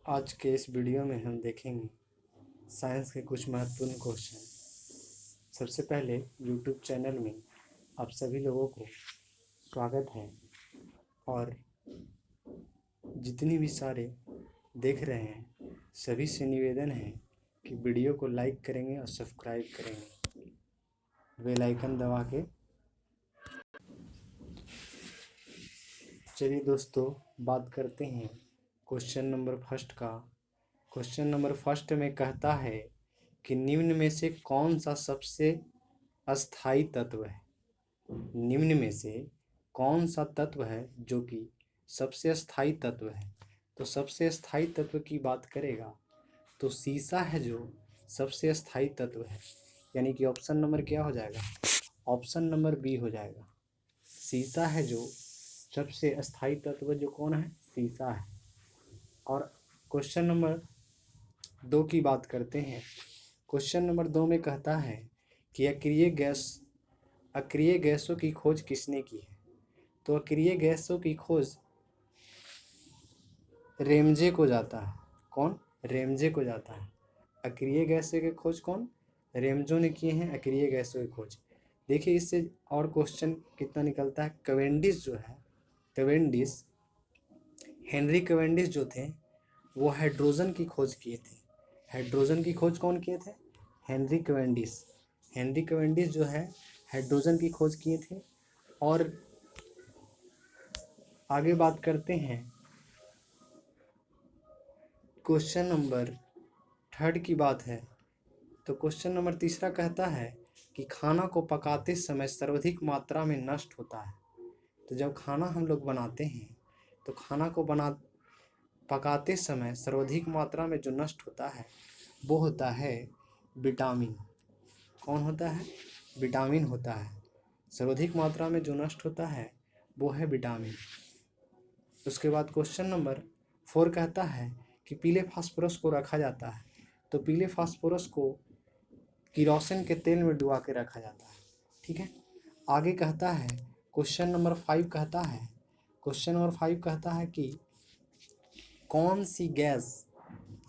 आज के इस वीडियो में हम देखेंगे साइंस के कुछ महत्वपूर्ण क्वेश्चन। सबसे पहले यूट्यूब चैनल में आप सभी लोगों को स्वागत है और जितनी भी सारे देख रहे हैं सभी से निवेदन है कि वीडियो को लाइक करेंगे और सब्सक्राइब करेंगे, बेल आइकन दबा के। चलिए दोस्तों, बात करते हैं क्वेश्चन नंबर फर्स्ट का। क्वेश्चन नंबर फर्स्ट में कहता है कि निम्न में से कौन सा सबसे अस्थाई तत्व है। निम्न में से कौन सा तत्व है जो कि सबसे अस्थाई तत्व है। तो सबसे अस्थाई तत्व की बात करेगा तो सीसा है जो सबसे अस्थाई तत्व है, यानी कि ऑप्शन नंबर क्या हो जाएगा, ऑप्शन नंबर बी हो जाएगा। सीसा है जो सबसे अस्थाई तत्व, जो कौन है, सीसा है। और क्वेश्चन नंबर 2 की बात करते हैं। क्वेश्चन नंबर 2 में कहता है कि अक्रिय गैसों की खोज किसने की है। तो अक्रिय गैसों की खोज रेमजे को जाता है। कौन? रेमजे को जाता है। अक्रिय गैसों की खोज कौन? रेमजो ने किए हैं अक्रिय गैसों की खोज। देखिए इससे और क्वेश्चन कितना निकलता है। कैवेंडिश जो है, हेनरी कैवेंडिश जो थे वो हाइड्रोजन की खोज किए थे। हाइड्रोजन की खोज कौन किए थे? हेनरी कैवेंडिश जो है हाइड्रोजन की खोज किए थे। और आगे बात करते हैं क्वेश्चन नंबर 3 की बात है। तो क्वेश्चन नंबर 3 कहता है कि खाना को पकाते समय सर्वाधिक मात्रा में नष्ट होता है। तो जब खाना हम लोग बनाते हैं तो खाना को पकाते समय सर्वाधिक मात्रा में जो नष्ट होता है वो होता है विटामिन। कौन होता है? विटामिन होता है। सर्वाधिक मात्रा में जो नष्ट होता है वो है विटामिन। उसके बाद क्वेश्चन नंबर 4 कहता है कि पीले फास्फोरस को रखा जाता है। तो पीले फास्फोरस को किरोसिन के तेल में डुबा के रखा जाता है। ठीक है। आगे कहता है क्वेश्चन नंबर 5 कहता है कि कौन सी गैस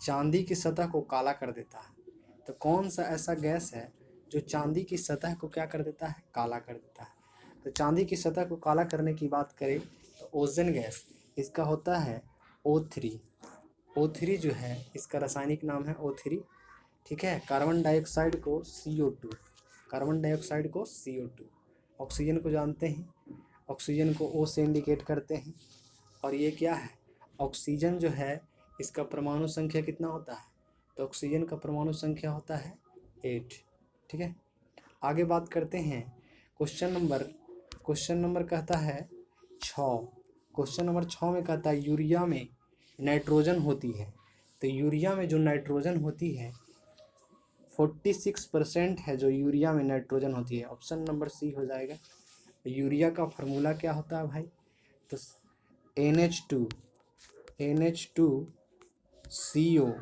चांदी की सतह को काला कर देता है। तो कौन सा ऐसा गैस है जो चांदी की सतह को क्या कर देता है? काला कर देता है। तो चांदी की सतह को काला करने की बात करें तो ओजोन गैस, इसका होता है O3। O3 जो है इसका रासायनिक नाम है O3। ठीक है। कार्बन डाइऑक्साइड को CO2, ऑक्सीजन को जानते हैं, ऑक्सीजन को O से इंडिकेट करते हैं। और ये क्या है? ऑक्सीजन जो है इसका परमाणु संख्या कितना होता है? तो ऑक्सीजन का परमाणु संख्या होता है 8। ठीक है। आगे बात करते हैं क्वेश्चन नंबर कहता है 6। क्वेश्चन नंबर 6 में कहता है यूरिया में नाइट्रोजन होती है। तो यूरिया में जो नाइट्रोजन होती है 46% है जो यूरिया में नाइट्रोजन होती है। ऑप्शन नंबर सी हो जाएगा। यूरिया का फार्मूला क्या होता है भाई? तो NH2CO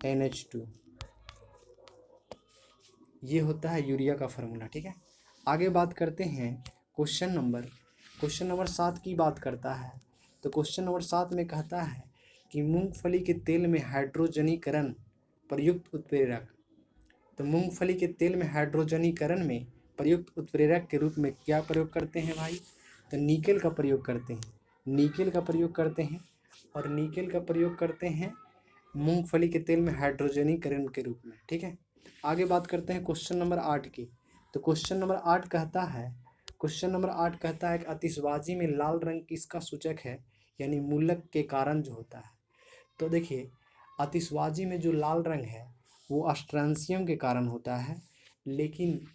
NH2, ये होता है यूरिया का फार्मूला। ठीक है। आगे बात करते हैं क्वेश्चन नंबर 7 की बात करता है। तो क्वेश्चन नंबर 7 में कहता है कि मूंगफली के तेल में हाइड्रोजनीकरण प्रयुक्त उत्प्रेरक। तो मूंगफली के तेल में हाइड्रोजनीकरण में प्रयुक्त उत्प्रेरक के रूप में क्या प्रयोग करते हैं भाई? तो निकेल का प्रयोग करते हैं। और निकेल का प्रयोग करते हैं मूंगफली के तेल में हाइड्रोजनीकरण के रूप में। ठीक है। आगे बात करते हैं क्वेश्चन नंबर 8 की। तो क्वेश्चन नंबर 8 कहता है कि आतिशबाजी में लाल रंग किसका सूचक है, यानी मूलक के कारण जो होता है। तो देखिए आतिशबाजी में जो लाल रंग है वो स्ट्रैंसियम के कारण होता है, लेकिन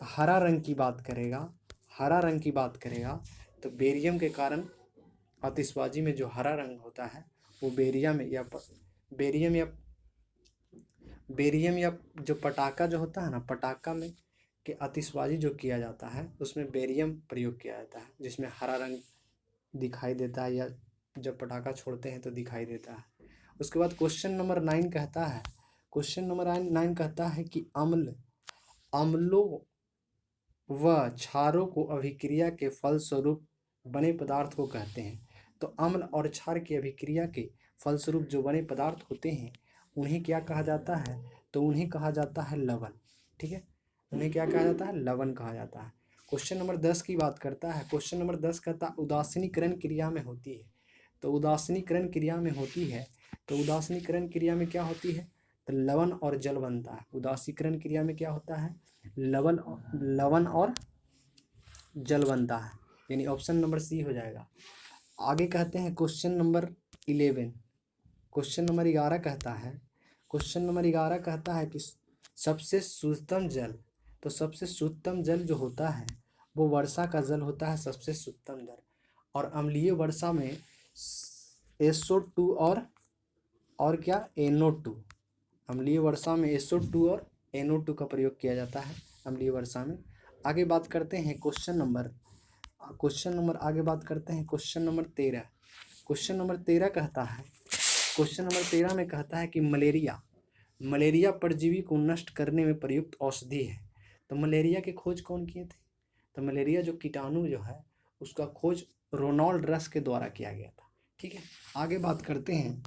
हरा रंग की बात करेगा तो बेरियम के कारण आतिशबाजी में जो हरा रंग होता है वो बेरियम या जो पटाखा जो होता है ना, पटाखा में के आतिशबाजी जो किया जाता है उसमें बेरियम प्रयोग किया जाता है, जिसमें हरा रंग दिखाई देता है या जब पटाखा छोड़ते हैं तो दिखाई देता है। उसके बाद क्वेश्चन नंबर 9 कहता है कि अम्लों व क्षारों को अभिक्रिया के फलस्वरूप बने पदार्थ को कहते हैं। तो अम्ल और क्षार की अभिक्रिया के फलस्वरूप जो बने पदार्थ होते हैं उन्हें क्या कहा जाता है? तो उन्हें कहा जाता है लवण। ठीक है, उन्हें क्या कहा जाता है? लवण कहा जाता है। क्वेश्चन नंबर 10 की बात करता है। क्वेश्चन नंबर 10 कहता है उदासीनीकरण क्रिया में होती है। तो उदासीनीकरण क्रिया में होती है, तो उदासीनीकरण क्रिया में क्या होती है? तो लवण और जल बनता है। उदासीकरण क्रिया में क्या होता है? लवण और जल बनता है, यानी ऑप्शन नंबर सी हो जाएगा। आगे कहते हैं क्वेश्चन नंबर 11। क्वेश्चन नंबर 11 कहता है, क्वेश्चन नंबर 11 कहता है कि सबसे शुद्धतम जल, तो सबसे शुद्धतम जल जो होता है वो वर्षा का जल होता है, सबसे शुद्धतम जल। और अम्लीय वर्षा में SO2 और क्या? NO2। अम्लीय वर्षा में SO2 और NO2 का प्रयोग किया जाता है अम्लीय वर्षा में। आगे बात करते हैं क्वेश्चन नंबर आगे बात करते हैं क्वेश्चन नंबर 13। क्वेश्चन नंबर 13 कहता है, क्वेश्चन नंबर 13 में कहता है कि मलेरिया परजीवी को नष्ट करने में प्रयुक्त औषधि है। तो मलेरिया की खोज कौन किए थे? तो मलेरिया जो कीटाणु जो है उसका खोज रोनाल्ड रस के द्वारा किया गया था। ठीक है, आगे बात करते हैं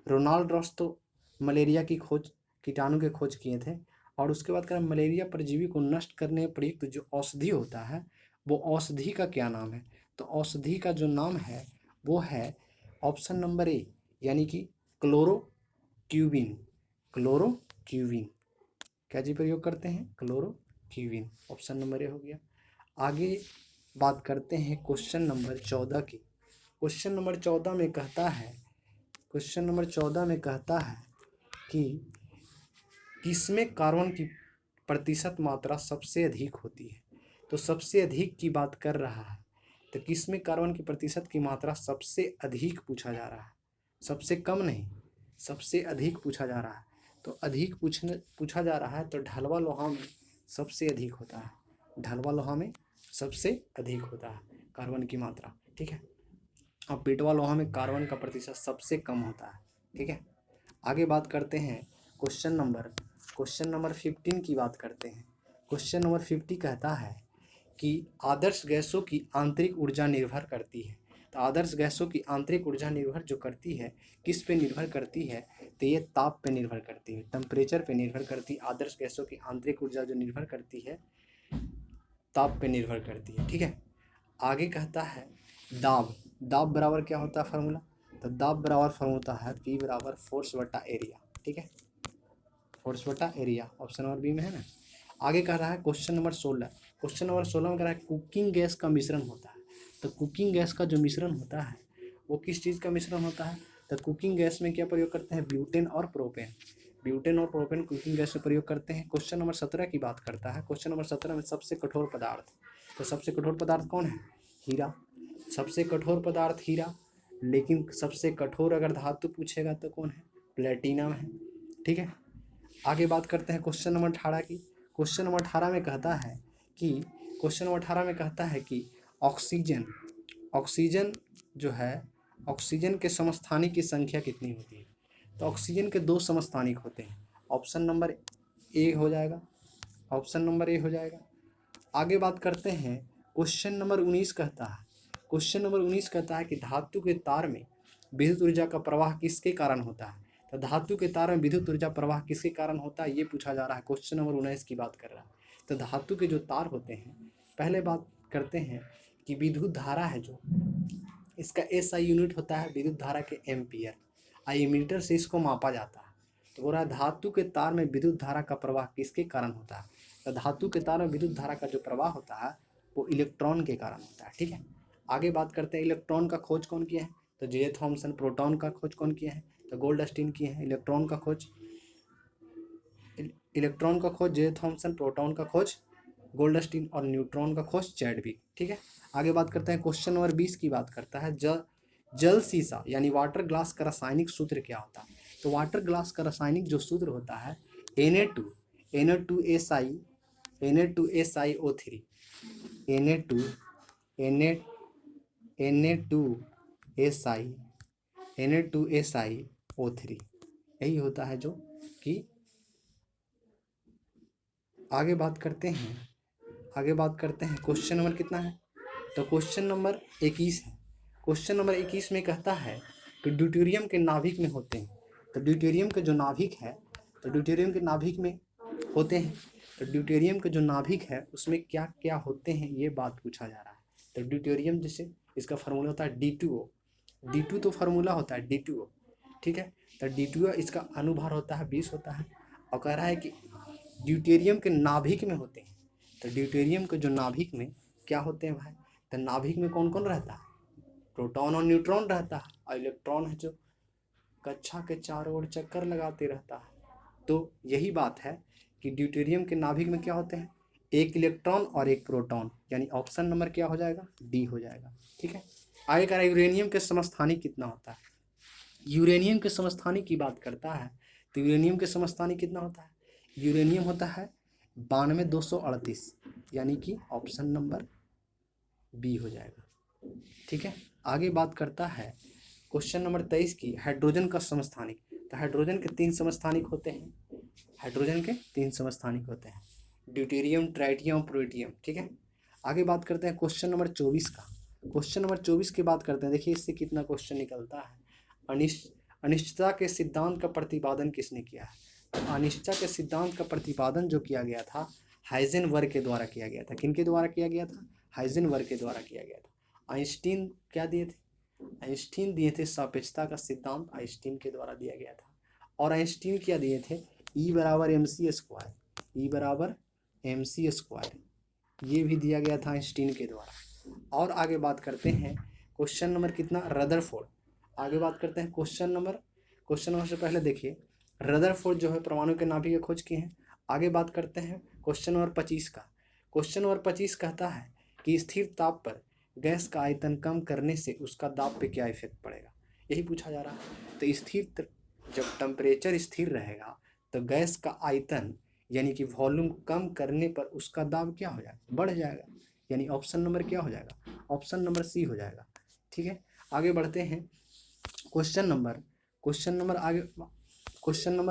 रोनाल्ड रस तो मलेरिया की खोज, कीटाणु के खोज किए थे। और उसके बाद करें मलेरिया परजीवी को नष्ट करने में प्रयुक्त जो औषधि होता है वो औषधि का क्या नाम है? तो औषधि का जो नाम है वो है ऑप्शन नंबर ए, यानी कि क्लोरोक्यूविन। क्लोरोक्यूविन क्या जी प्रयोग करते हैं? क्लोरोक्यूविन, ऑप्शन नंबर ए हो गया। आगे बात करते हैं क्वेश्चन नंबर 14 की। क्वेश्चन नंबर 14 में कहता है, क्वेश्चन नंबर 14 में कहता है कि किसमें कार्बन की प्रतिशत मात्रा सबसे अधिक होती है? तो सबसे अधिक की बात कर रहा है, तो किसमें कार्बन की प्रतिशत की मात्रा सबसे अधिक पूछा जा रहा है, सबसे कम नहीं, सबसे अधिक पूछा जा रहा है। तो अधिक पूछा जा रहा है तो ढलवा लोहा में सबसे अधिक होता है। ढलवा लोहा में सबसे अधिक होता है कार्बन की मात्रा। ठीक है, और पेटवा लोहा में कार्बन का प्रतिशत सबसे कम होता है। ठीक है, आगे बात करते हैं क्वेश्चन नंबर 15 की बात करते हैं। क्वेश्चन नंबर 50 कहता है कि आदर्श गैसों की आंतरिक ऊर्जा निर्भर करती है। तो आदर्श गैसों की आंतरिक ऊर्जा निर्भर जो करती है, किस पे निर्भर करती है? तो ये ताप पे निर्भर करती है, टेम्परेचर पे निर्भर करती है। आदर्श गैसों की आंतरिक ऊर्जा जो निर्भर करती है ताप पे निर्भर करती है। ठीक है, आगे कहता है दाब बराबर क्या होता है फार्मूला? तो दाब बराबर फार्मूला होता है P बराबर फोर्स बटा एरिया। ठीक है, फोर्स बटा एरिया, ऑप्शन नंबर बी में है ना। आगे कह रहा है क्वेश्चन नंबर 16। क्वेश्चन नंबर 16 में कह रहा है कुकिंग गैस का मिश्रण होता है। तो कुकिंग गैस का जो मिश्रण होता है वो किस चीज़ का मिश्रण होता है? तो कुकिंग गैस में क्या प्रयोग करते हैं? ब्यूटेन और प्रोपेन। ब्यूटेन और प्रोपेन कुकिंग गैस में प्रयोग करते हैं। क्वेश्चन नंबर 17 की बात करता है। क्वेश्चन नंबर 17 में सबसे कठोर पदार्थ, तो सबसे कठोर पदार्थ कौन है? हीरा। सबसे कठोर पदार्थ हीरा, लेकिन सबसे कठोर अगर धातु पूछेगा तो कौन है? प्लेटिनम है। ठीक है, आगे बात करते हैं क्वेश्चन नंबर 18 की। क्वेश्चन नंबर 18 में कहता है कि क्वेश्चन नंबर 18 में कहता है कि ऑक्सीजन जो है, ऑक्सीजन के समस्थानिक की संख्या कितनी होती है? तो ऑक्सीजन के 2 समस्थानिक होते हैं। ऑप्शन नंबर ए हो जाएगा, ऑप्शन नंबर ए हो जाएगा। आगे बात करते हैं क्वेश्चन नंबर 19 कहता है, क्वेश्चन नंबर 19 कहता है कि धातु के तार में विद्युत ऊर्जा का प्रवाह किसके कारण होता है? तो धातु के तार में विद्युत ऊर्जा प्रवाह किसके कारण होता है ये पूछा जा रहा है। क्वेश्चन नंबर 19 की बात कर रहा है। तो धातु के जो तार होते हैं, पहले बात करते हैं कि विद्युत धारा है जो, इसका SI यूनिट होता है विद्युत धारा के एम्पियर, एमीटर से इसको मापा जाता है। तो बोल रहा है धातु के तार में विद्युत धारा का प्रवाह किसके कारण होता है? तो धातु के तार में विद्युत धारा का जो प्रवाह होता है वो इलेक्ट्रॉन के कारण होता है। ठीक है, आगे बात करते हैं इलेक्ट्रॉन का खोज कौन किया है? तो जे थॉमसन। प्रोटॉन का खोज कौन किया है? तो गोल्डस्टीन किए हैं। इलेक्ट्रॉन का खोज जे थॉमसन, प्रोटॉन का खोज गोल्डस्टीन और न्यूट्रॉन का खोज चैडविक। ठीक है, आगे बात करते हैं क्वेश्चन नंबर 20 की बात करता है जल शीशा यानी वाटर ग्लास का रासायनिक सूत्र क्या होता है? तो वाटर ग्लास का रासायनिक जो सूत्र होता है Na2 Na2SI Na2SiO3 Na2 Na2SI Na2SiO3 यही होता है जो कि। आगे बात करते हैं क्वेश्चन नंबर कितना है? तो क्वेश्चन नंबर 21 है। क्वेश्चन नंबर 21 में कहता है कि ड्यूटेरियम के नाभिक में होते हैं। तो ड्यूटेरियम के जो नाभिक है, तो ड्यूटेरियम के नाभिक में होते हैं, तो ड्यूटेरियम के जो नाभिक है उसमें क्या क्या होते हैं ये बात पूछा जा रहा है। तो ड्यूटेरियम जैसे इसका फार्मूला होता है D2O, D2 तो फार्मूला होता है D2O, ठीक है। तो D2O इसका अनुभार होता है 20 होता है, और कह रहा है कि ड्यूटेरियम के नाभिक में होते हैं। तो ड्यूटेरियम के जो नाभिक में क्या होते हैं भाई, तो नाभिक में कौन कौन रहता है, प्रोटॉन और न्यूट्रॉन रहता है, और इलेक्ट्रॉन है जो कक्षा के चारों ओर चक्कर लगाते रहता है। तो यही बात है कि ड्यूटेरियम के नाभिक में क्या होते हैं, एक इलेक्ट्रॉन और एक प्रोटॉन, यानी ऑप्शन नंबर क्या हो जाएगा, डी हो जाएगा, ठीक है। आगे कह रहा है यूरेनियम के समस्थानिक कितना होता है। यूरेनियम के समस्थानिक की बात करता है, तो यूरेनियम के समस्थानिक कितना होता है, यूरेनियम होता है 9238, यानी कि ऑप्शन नंबर बी हो जाएगा, ठीक है। आगे बात करता है क्वेश्चन नंबर 23 की, हाइड्रोजन का समस्थानिक। तो हाइड्रोजन के 3 समस्थानिक होते हैं, हाइड्रोजन के 3 समस्थानिक होते हैं, ड्यूटेरियम, ट्राइटियम, प्रोटियम, ठीक है। आगे बात करते हैं क्वेश्चन नंबर 24 का। क्वेश्चन नंबर 24 की बात करते हैं, देखिए इससे कितना क्वेश्चन निकलता है। अनिश्चितता के सिद्धांत का प्रतिपादन किसने किया है। तो अनिश्चितता के सिद्धांत का प्रतिपादन जो किया गया था हाइजेनबर्ग के द्वारा किया गया था। किनके द्वारा किया गया था, हाइजेनबर्ग के द्वारा किया गया था। आइंस्टीन क्या दिए थे, आइंस्टीन दिए थे सापेक्षता का सिद्धांत, आइंस्टीन के द्वारा दिया गया था। और आइंस्टीन क्या दिए थे, E बराबर MC², E बराबर MC², ये भी दिया गया था आइंस्टीन के द्वारा। और आगे बात करते हैं क्वेश्चन नंबर कितना, रदरफोर्ड। आगे बात करते हैं क्वेश्चन नंबर से पहले देखिए रदरफोर्ड जो है परमाणु के नाभिक की खोज की है। आगे बात करते हैं क्वेश्चन नंबर 25 का। क्वेश्चन नंबर 25 कहता है कि स्थिर ताप पर गैस का आयतन कम करने से उसका दाब पे क्या इफेक्ट पड़ेगा, यही पूछा जा रहा है। तो स्थिर, जब टेम्परेचर स्थिर रहेगा तो गैस का आयतन यानी कि वॉल्यूम कम करने पर उसका दाब क्या हो जाएगा, बढ़ जाएगा, यानी ऑप्शन नंबर क्या हो जाएगा, ऑप्शन नंबर सी हो जाएगा, ठीक है। आगे बढ़ते हैं क्वेश्चन नंबर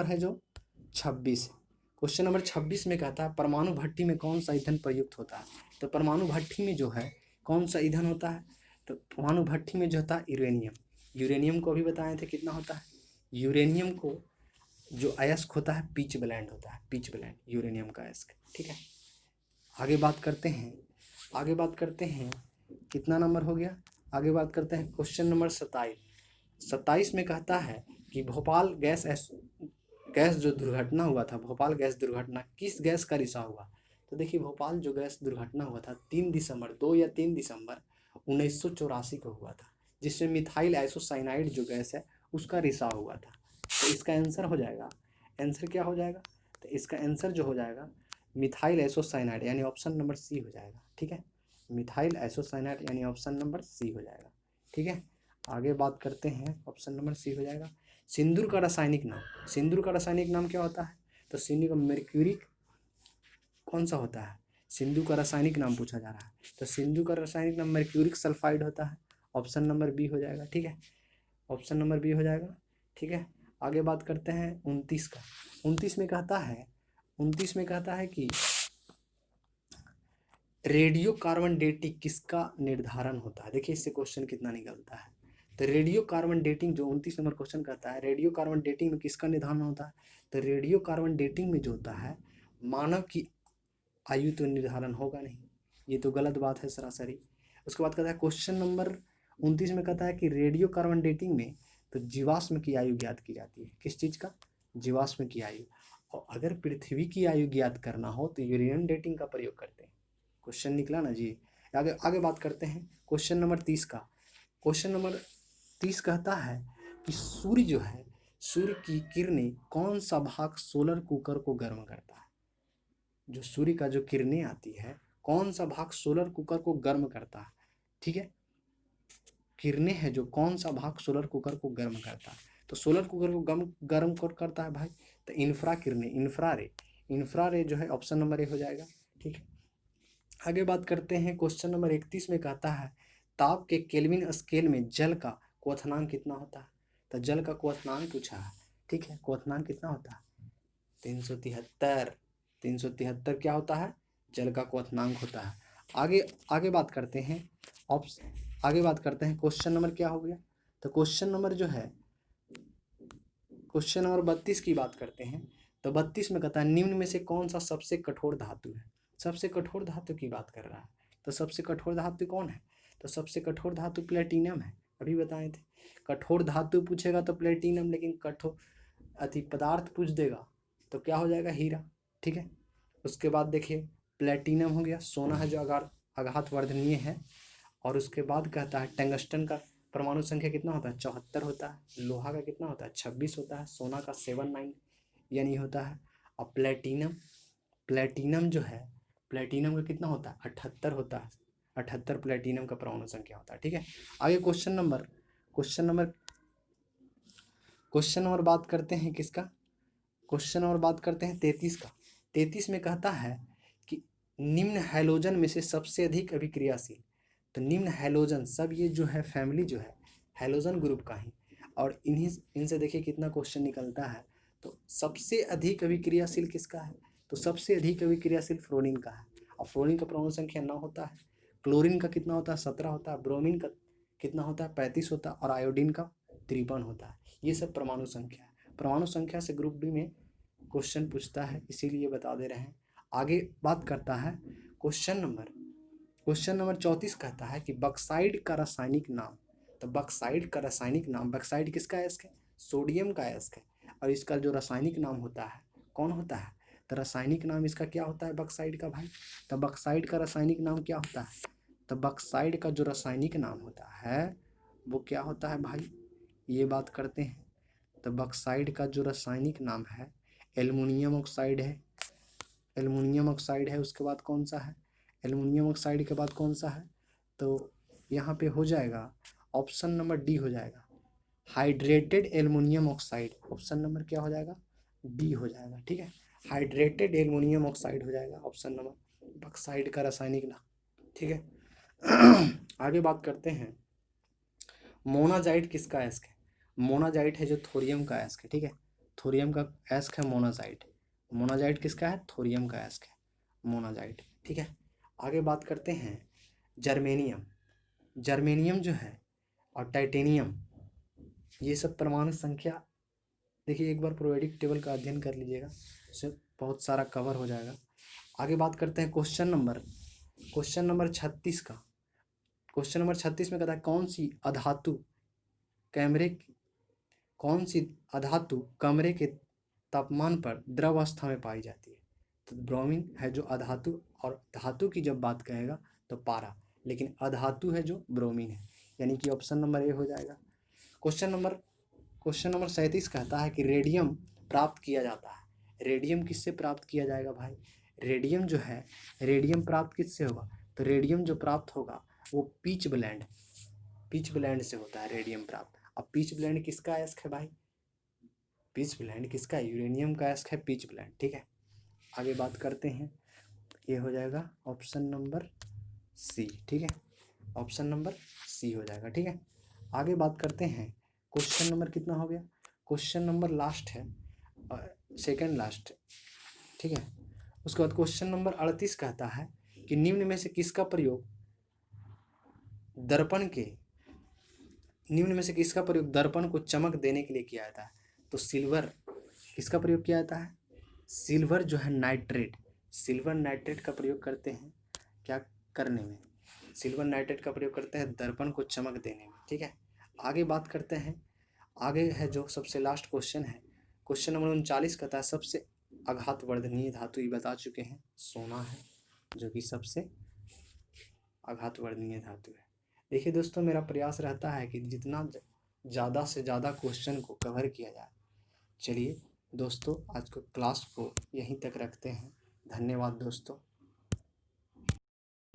है जो 26। क्वेश्चन नंबर 26 में कहता है परमाणु भट्टी में कौन सा ईंधन प्रयुक्त होता है। तो परमाणु भट्टी में जो है कौन सा ईंधन होता है, तो परमाणु भट्टी में जो होता है यूरेनियम। यूरेनियम को अभी बताए थे कितना होता है, यूरेनियम को जो अयस्क होता है पिच ब्लेंड होता है, पिच ब्लेंड यूरेनियम का अयस्क, ठीक है। आगे बात करते हैं कितना नंबर हो गया, आगे बात करते हैं क्वेश्चन नंबर 27 में कहता है कि भोपाल गैस जो दुर्घटना हुआ था, भोपाल गैस दुर्घटना किस गैस का रिसाव हुआ। तो देखिए भोपाल जो गैस दुर्घटना हुआ था 2 या 3 दिसंबर 1984 को हुआ था, जिसमें मिथाइल आइसोसाइनाइड जो गैस है उसका रिसाव हुआ था। तो इसका आंसर हो जाएगा, आंसर क्या हो जाएगा, तो इसका आंसर जो हो जाएगा मिथाइल आइसोसाइनाइड, यानी ऑप्शन नंबर सी हो जाएगा, ठीक है। मिथाइल आइसोसाइनाइड यानी ऑप्शन नंबर सी हो जाएगा, ठीक है। आगे बात करते हैं, ऑप्शन नंबर सी हो जाएगा। सिंदूर का रासायनिक नाम क्या होता है, तो सिंदूर का मर्क्यूरिक कौन सा होता है, सिंदूर का रासायनिक नाम पूछा जा रहा है, तो सिंदूर का रासायनिक नाम मर्क्यूरिक सल्फाइड होता है, ऑप्शन नंबर बी हो जाएगा, ठीक है, ऑप्शन नंबर बी हो जाएगा, ठीक है। आगे बात करते हैं 29 का। 29 में कहता है कि रेडियो कार्बन डेटिंग किसका निर्धारण होता है। देखिए इससे क्वेश्चन कितना निकलता है, तो रेडियो कार्बन डेटिंग जो 29 नंबर क्वेश्चन कहता है, रेडियो कार्बन डेटिंग में किसका निर्धारण होता है, तो रेडियो कार्बन डेटिंग में जो होता है मानव की आयु तो निर्धारण होगा नहीं, ये तो गलत बात है सरासरी। उसके बाद कहता है क्वेश्चन नंबर 29 में कहता है कि रेडियो कार्बन डेटिंग में तो जीवाश्म की आयु ज्ञात की जाती है, किस चीज़ का, जीवाश्म की आयु। और अगर पृथ्वी की आयु ज्ञात करना हो तो यूरेनियम डेटिंग का प्रयोग करते हैं, क्वेश्चन निकला ना जी। आगे बात करते हैं क्वेश्चन नंबर 30 का। क्वेश्चन नंबर 30 कहता है कि सूर्य जो है, सूर्य की किरणें कौन सा भाग सोलर कुकर को गर्म करता है। जो सूर्य का जो किरणें आती है कौन सा भाग सोलर कुकर को गर्म करता है, ठीक है। किरणें है जो कौन सा भाग सोलर कुकर को गर्म करता है, तो सोलर कुकर को गर्म कौन करता है भाई, तो इंफ्रा किरणें, इंफ्रा रे जो है ऑप्शन नंबर ए हो जाएगा, ठीक है। आगे बात करते हैं क्वेश्चन नंबर 31 में कहता है ताप के केल्विन स्केल में जल का क्वथनांक कितना होता है। तो जल का क्वथनांक पूछा है, ठीक है, क्वथनांक कितना होता है 373 क्या होता है, जल का क्वथनांक होता है। आगे बात करते हैं आगे बात करते हैं क्वेश्चन नंबर क्या हो गया। तो क्वेश्चन नंबर जो है क्वेश्चन नंबर 32 की बात करते हैं। तो 32 में कहता है निम्न में से कौन सा सबसे कठोर धातु है। सबसे कठोर धातु की बात कर रहा है। तो सबसे कठोर धातु कौन है। तो सबसे कठोर धातु प्लेटिनम है, अभी बताए थे। कठोर धातु पूछेगा तो प्लेटिनम, लेकिन कठोर अति पदार्थ पूछ देगा तो क्या हो जाएगा, हीरा। ठीक है। उसके बाद देखिए प्लेटिनम हो गया, सोना है जो आघात वर्धनीय है। और उसके बाद कहता है टंगस्टन का परमाणु संख्या कितना होता है, 74 होता है। लोहा का कितना होता है, 26 होता है। सोना का 79 यानी होता है। और प्लेटिनम जो है, प्लेटिनम का कितना होता है, 78 होता है। 78 प्लेटिनम का परमाणु संख्या होता है। ठीक है। आगे क्वेश्चन नंबर बात करते हैं किसका, क्वेश्चन नंबर बात करते हैं 33 का। 33 में कहता है कि निम्न हैलोजन में से सबसे अधिक अभिक्रियाशील। तो निम्न हैलोजन सब ये जो है फैमिली जो है हैलोजन ग्रुप का ही, और इनसे देखिए कितना क्वेश्चन निकलता है। तो सबसे अधिक अभिक्रियाशील किसका है, तो सबसे अधिक अभिक्रियाशील फ्लोरीन का है। और फ्लोरीन का परमाणु संख्या 9 होता है। क्लोरीन का कितना होता है, 17 होता है। ब्रोमीन का कितना होता है, 35 होता है। और आयोडीन का 53 होता है। ये सब परमाणु संख्या है। परमाणु संख्या से ग्रुप डी में क्वेश्चन पूछता है, इसीलिए बता दे रहे हैं। आगे बात करता है क्वेश्चन नंबर 34 कहता है कि बक्साइड का रासायनिक नाम। तो बक्साइड का रासायनिक नाम, बक्साइड किसका अयस्क है, सोडियम का अयस्क है। और इसका जो रासायनिक नाम होता है कौन होता है, तो रासायनिक नाम इसका क्या होता है बक्साइड का भाई। तो बक्साइड का रासायनिक नाम क्या होता है, तो बक्साइड का जो रासायनिक नाम होता है वो क्या होता है भाई, ये बात करते हैं। तो बक्साइड का जो रासायनिक नाम है एल्युमिनियम ऑक्साइड है। एल्युमिनियम ऑक्साइड है। उसके बाद कौन सा है, एल्युमिनियम ऑक्साइड के बाद कौन सा है, तो यहाँ पे हो जाएगा ऑप्शन नंबर डी हो जाएगा, hydrated aluminium oxide. Option number क्या हो जाएगा, डी हो जाएगा। ठीक है, हाइड्रेटेड एल्युमिनियम ऑक्साइड हो जाएगा ऑप्शन नंबर, बक्साइड का रासायनिक नाम। ठीक है। आगे बात करते हैं मोनाजाइट किसका अयस्क है। मोनाजाइट है जो थोरियम का अयस्क है। ठीक है, थोरियम का अयस्क है मोनाजाइट। मोनाजाइट किसका है, थोरियम का अयस्क है मोनाजाइट। ठीक है। आगे बात करते हैं जर्मेनियम। जर्मेनियम जो है और टाइटेनियम, ये सब परमाणु संख्या देखिए, एक बार पीरियोडिक टेबल का अध्ययन कर लीजिएगा, इससे बहुत सारा कवर हो जाएगा। आगे बात करते हैं क्वेश्चन नंबर 36 का। क्वेश्चन नंबर 36 में कहता है कौन सी अधातु कमरे के तापमान पर द्रव अवस्था में पाई जाती है। तो ब्रोमीन है जो अधातु, और धातु की जब बात कहेगा तो पारा, लेकिन अधातु है जो ब्रोमीन है, यानी कि ऑप्शन नंबर ए हो जाएगा। क्वेश्चन नंबर 37 कहता है कि रेडियम प्राप्त किया जाता है। रेडियम किससे प्राप्त किया जाएगा भाई, रेडियम जो है, रेडियम प्राप्त किससे होगा, तो रेडियम जो प्राप्त होगा वो पिच ब्लेंड से होता है रेडियम प्राप्त। अब पिच ब्लेंड किसका अयस्क है भाई, पिच ब्लेंड किसका, यूरेनियम का अयस्क है पिच ब्लेंड। ठीक है। आगे बात करते हैं, ये हो जाएगा ऑप्शन नंबर सी। ठीक है, ऑप्शन नंबर सी हो जाएगा। ठीक है। आगे बात करते हैं क्वेश्चन नंबर कितना हो गया, क्वेश्चन नंबर लास्ट है, सेकंड लास्ट। ठीक है। उसके बाद क्वेश्चन नंबर 38 कहता है कि निम्न में से किसका प्रयोग दर्पण को चमक देने के लिए किया जाता है। तो सिल्वर किसका प्रयोग किया जाता है, सिल्वर जो है सिल्वर नाइट्रेट का प्रयोग करते हैं क्या करने में, सिल्वर नाइट्रेट का प्रयोग करते हैं दर्पण को चमक देने में। ठीक है। आगे बात करते हैं, आगे है जो सबसे लास्ट क्वेश्चन है, क्वेश्चन नंबर 39 कहता है सबसे आघात वर्धनीय धातु, ये बता चुके हैं सोना है जो कि सबसे आघात वर्धनीय धातु है। देखिए दोस्तों, मेरा प्रयास रहता है कि जितना ज़्यादा से ज़्यादा क्वेश्चन को कवर किया जाए। चलिए दोस्तों, आज को क्लास को यहीं तक रखते हैं। धन्यवाद दोस्तों।